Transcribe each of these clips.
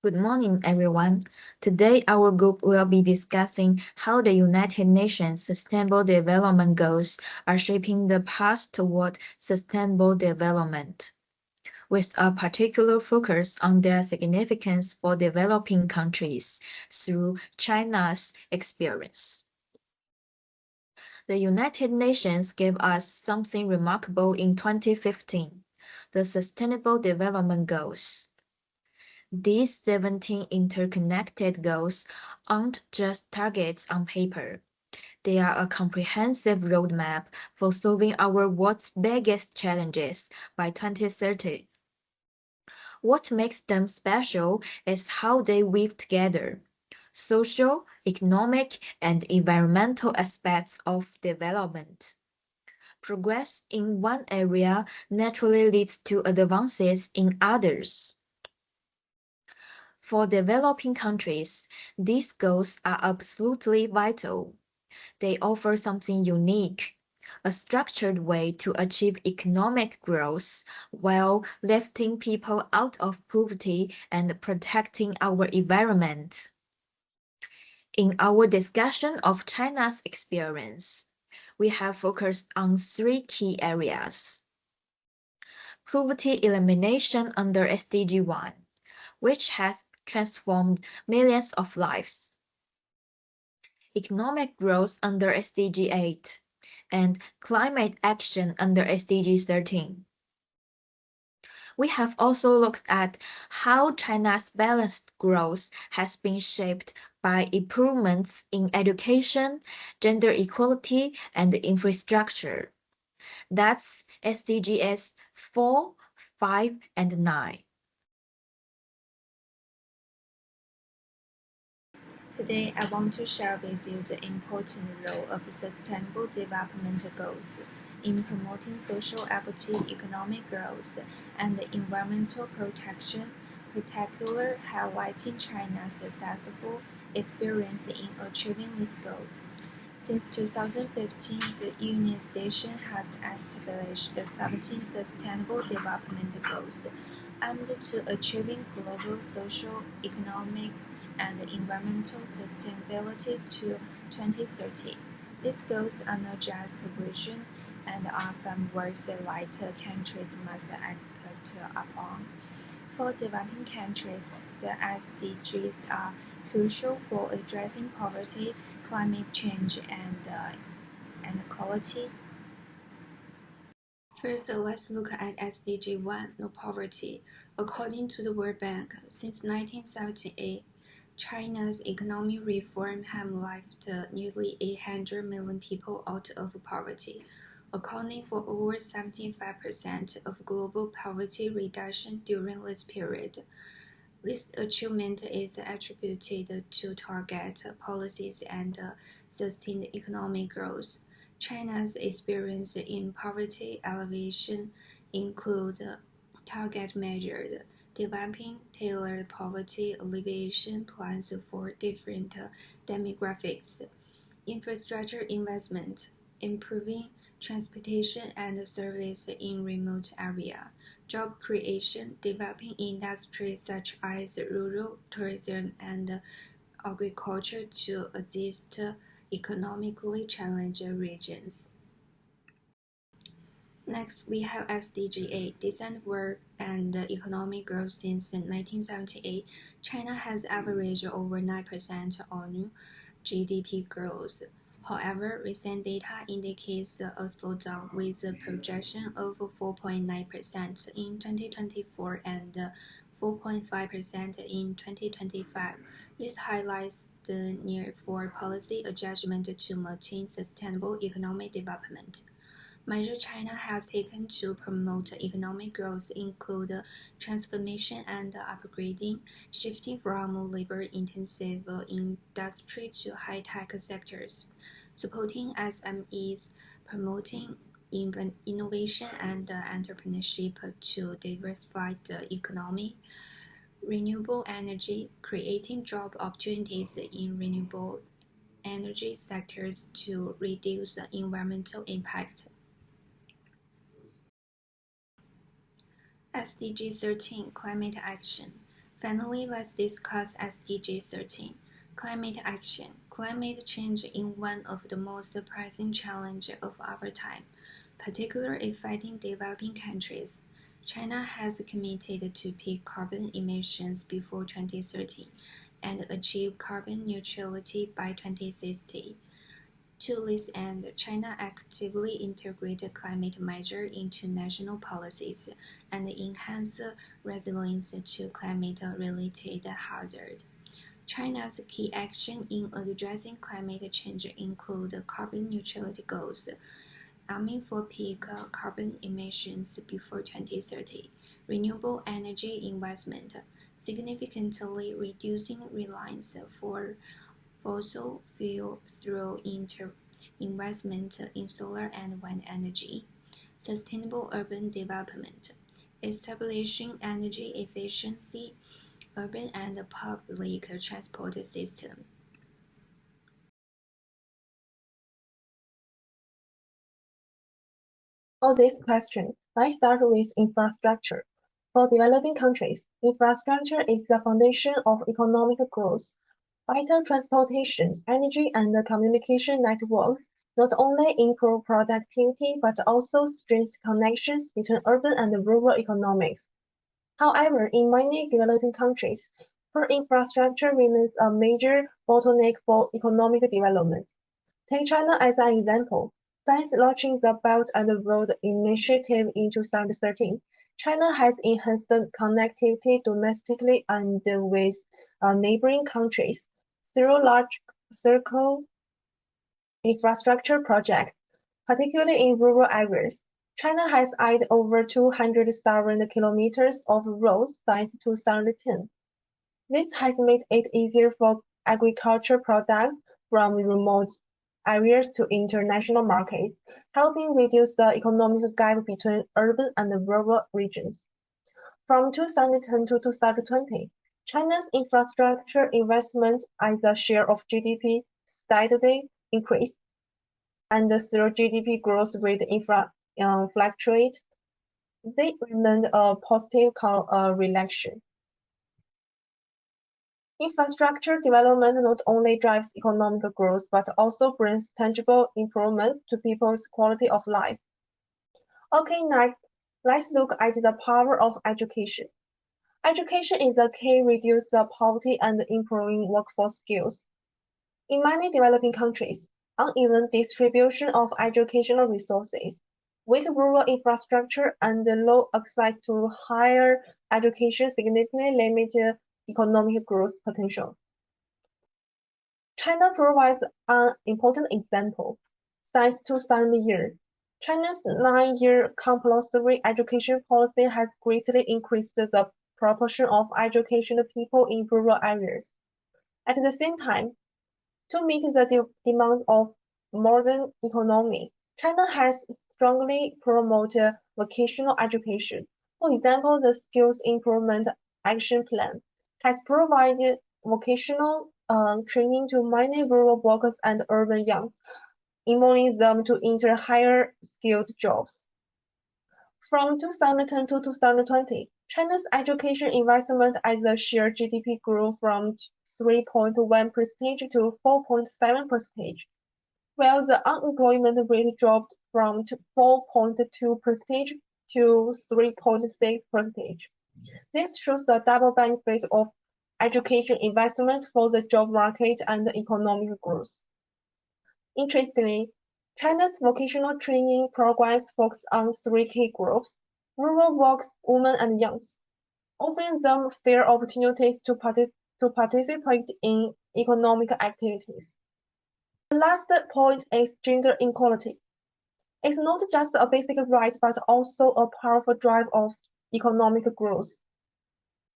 Good morning, everyone. Today, our group will be discussing how the United Nations Sustainable Development Goals are shaping the path toward sustainable development, with a particular focus on their significance for developing countries through China's experience. The United Nations gave us something remarkable in 2015, the Sustainable Development Goals. These 17 interconnected goals aren't just targets on paper. They are a comprehensive roadmap for solving our world's biggest challenges by 2030. What makes them special is how they weave together social, economic, and environmental aspects of development. Progress in one area naturally leads to advances in others. For developing countries, these goals are absolutely vital. They offer something unique, a structured way to achieve economic growth while lifting people out of poverty and protecting our environment. In our discussion of China's experience, we have focused on three key areas. Poverty elimination under SDG 1, which has transformed millions of lives. Economic growth under SDG 8, and climate action under SDG 13. We have also looked at how China's balanced growth has been shaped by improvements in education, gender equality, and infrastructure. That's SDGs 4, 5, and 9. Today, I want to share with you the important role of Sustainable Development Goals in promoting social equity, economic growth, and environmental protection, particularly highlighting China's successful experience in achieving these goals. Since 2015, the United Nations has established 17 Sustainable Development Goals aimed to achieving global social, economic, and environmental sustainability to 2030. These goals are not just vision and are frameworks that countries must act upon. For developing countries, the SDGs are crucial for addressing poverty, climate change, and inequality. First, let's look at SDG 1, no poverty. According to the World Bank, since 1978, China's economic reform have lifted nearly 800 million people out of poverty, accounting for over 75% of global poverty reduction during this period. This achievement is attributed to target policies and sustained economic growth. China's experience in poverty alleviation include target measures, developing tailored poverty alleviation plans for different demographics, infrastructure investment, improving transportation and service in remote areas, job creation, developing industries such as rural tourism and agriculture to assist economically challenged regions. Next, we have SDG 8, decent work and economic growth. Since 1978, China has averaged over 9% annual GDP growth. However, recent data indicates a slowdown with a projection of 4.9% in 2024 and 4.5% in 2025. This highlights the need for policy adjustment to maintain sustainable economic development. Measures China has taken to promote economic growth include transformation and upgrading, shifting from labor-intensive industry to high-tech sectors, supporting SMEs, promoting innovation and entrepreneurship to diversify the economy, renewable energy, creating job opportunities in renewable energy sectors to reduce the environmental impact. SDG 13 Climate Action. Finally, let's discuss SDG 13, climate action. Climate change is one of the most pressing challenges of our time, particularly affecting developing countries. China has committed to peak carbon emissions before 2030 and achieve carbon neutrality by 2060. To this end, China actively integrated climate measures into national policies and enhanced resilience to climate-related hazards. China's key actions in addressing climate change include carbon neutrality goals, aiming for peak carbon emissions before 2030, renewable energy investment, significantly reducing reliance for fossil fuel through investment in solar and wind energy, sustainable urban development, establishing energy efficiency, urban and public transport system. For this question, let's start with infrastructure. For developing countries, infrastructure is the foundation of economic growth. Vital transportation, energy, and communication networks not only improve productivity but also strengthen connections between urban and rural economies. However, in many developing countries, poor infrastructure remains a major bottleneck for economic development. Take China as an example. Since launching the Belt and Road Initiative in 2013, China has enhanced connectivity domestically and with neighboring countries through large-scale infrastructure projects, particularly in rural areas. China has added over 200,000 kilometers of roads since 2010. This has made it easier for agricultural products from remote areas to international markets, helping reduce the economic gap between urban and rural regions. From 2010 to 2020, China's infrastructure investment as a share of GDP steadily increased, and through GDP growth rate fluctuate, they remained a positive correlation. Infrastructure development not only drives economic growth but also brings tangible improvements to people's quality of life. Okay, next, let's look at the power of education. Education is a key reducing poverty and improving workforce skills. In many developing countries, uneven distribution of educational resources, weak rural infrastructure, and low access to higher education significantly limit economic growth potential. China provides an important example. Since 2000, China's 9-year compulsory education policy has greatly increased the proportion of educated people in rural areas. At the same time, to meet the demands of modern economy, China has strongly promoted vocational education. For example, the Skills Improvement Action Plan has provided vocational training to many rural workers and urban youths, enabling them to enter higher skilled jobs. From 2010 to 2020, China's education investment as a share GDP grew from 3.1% to 4.7%, while the unemployment rate dropped from 4.2% to 3.6%. This shows the double benefit of education investment for the job market and economic growth. Interestingly, China's vocational training programs focus on three key groups: rural workers, women, and youths, offering them fair opportunities to participate in economic activities. The last point is gender equality. It's not just a basic right but also a powerful driver of economic growth.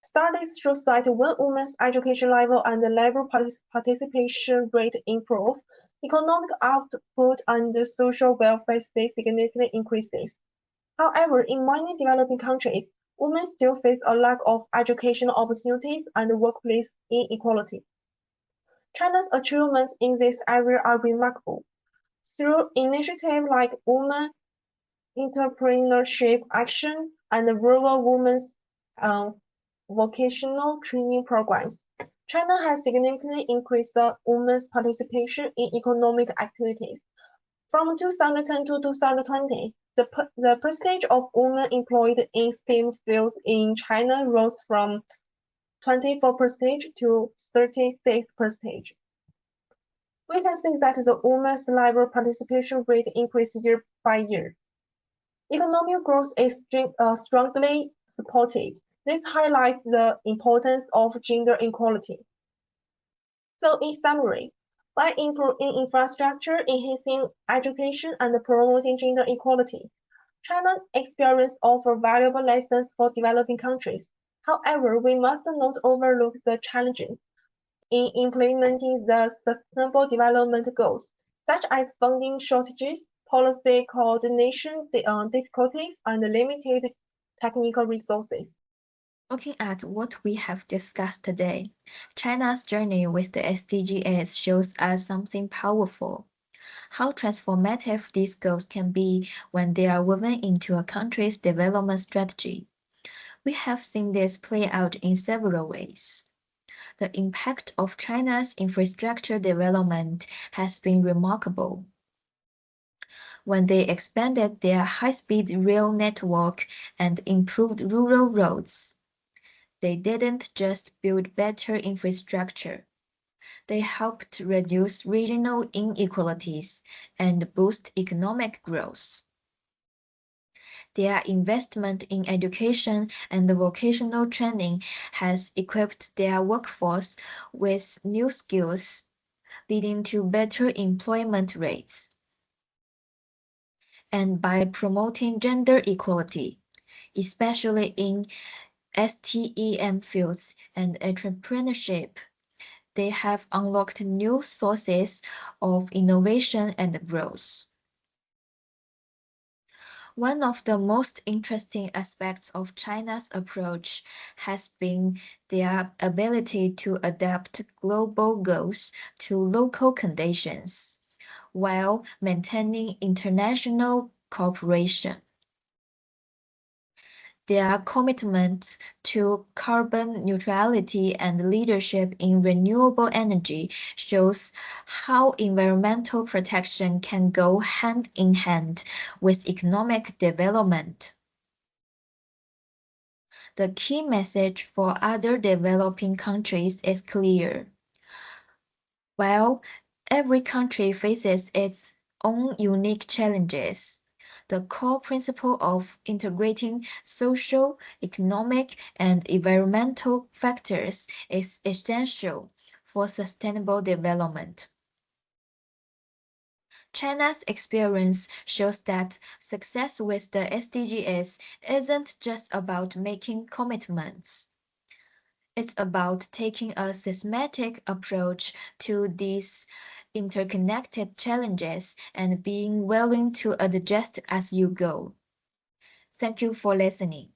Studies show that when women's education level and labor participation rate improve, economic output and social welfare state significantly increases. However, in many developing countries, women still face a lack of educational opportunities and workplace inequality. China's achievements in this area are remarkable. Through initiatives like Women Entrepreneurship Action and Rural Women's vocational training programs. China has significantly increased the women's participation in economic activities. From 2010 to 2020, the percentage of women employed in STEM fields in China rose from 24% to 36%. We can see that the women's labor participation rate increased year by year. Economic growth is strongly supported. This highlights the importance of gender equality. So in summary, by improving infrastructure, enhancing education, and promoting gender equality, China experience offer valuable lessons for developing countries. However, we must not overlook the challenges in implementing the Sustainable Development Goals, such as funding shortages, policy coordination difficulties, and limited technical resources. Looking at what we have discussed today, China's journey with the SDGs shows us something powerful. How transformative these goals can be when they are woven into a country's development strategy. We have seen this play out in several ways. The impact of China's infrastructure development has been remarkable. When they expanded their high-speed rail network and improved rural roads, they didn't just build better infrastructure. They helped reduce regional inequalities and boost economic growth. Their investment in education and vocational training has equipped their workforce with new skills, leading to better employment rates. And by promoting gender equality, especially in STEM fields and entrepreneurship, they have unlocked new sources of innovation and growth. One of the most interesting aspects of China's approach has been their ability to adapt global goals to local conditions while maintaining international cooperation. Their commitment to carbon neutrality and leadership in renewable energy shows how environmental protection can go hand in hand with economic development. The key message for other developing countries is clear. While every country faces its own unique challenges, the core principle of integrating social, economic, and environmental factors is essential for sustainable development. China's experience shows that success with the SDGs isn't just about making commitments. It's about taking a systematic approach to these interconnected challenges and being willing to adjust as you go. Thank you for listening.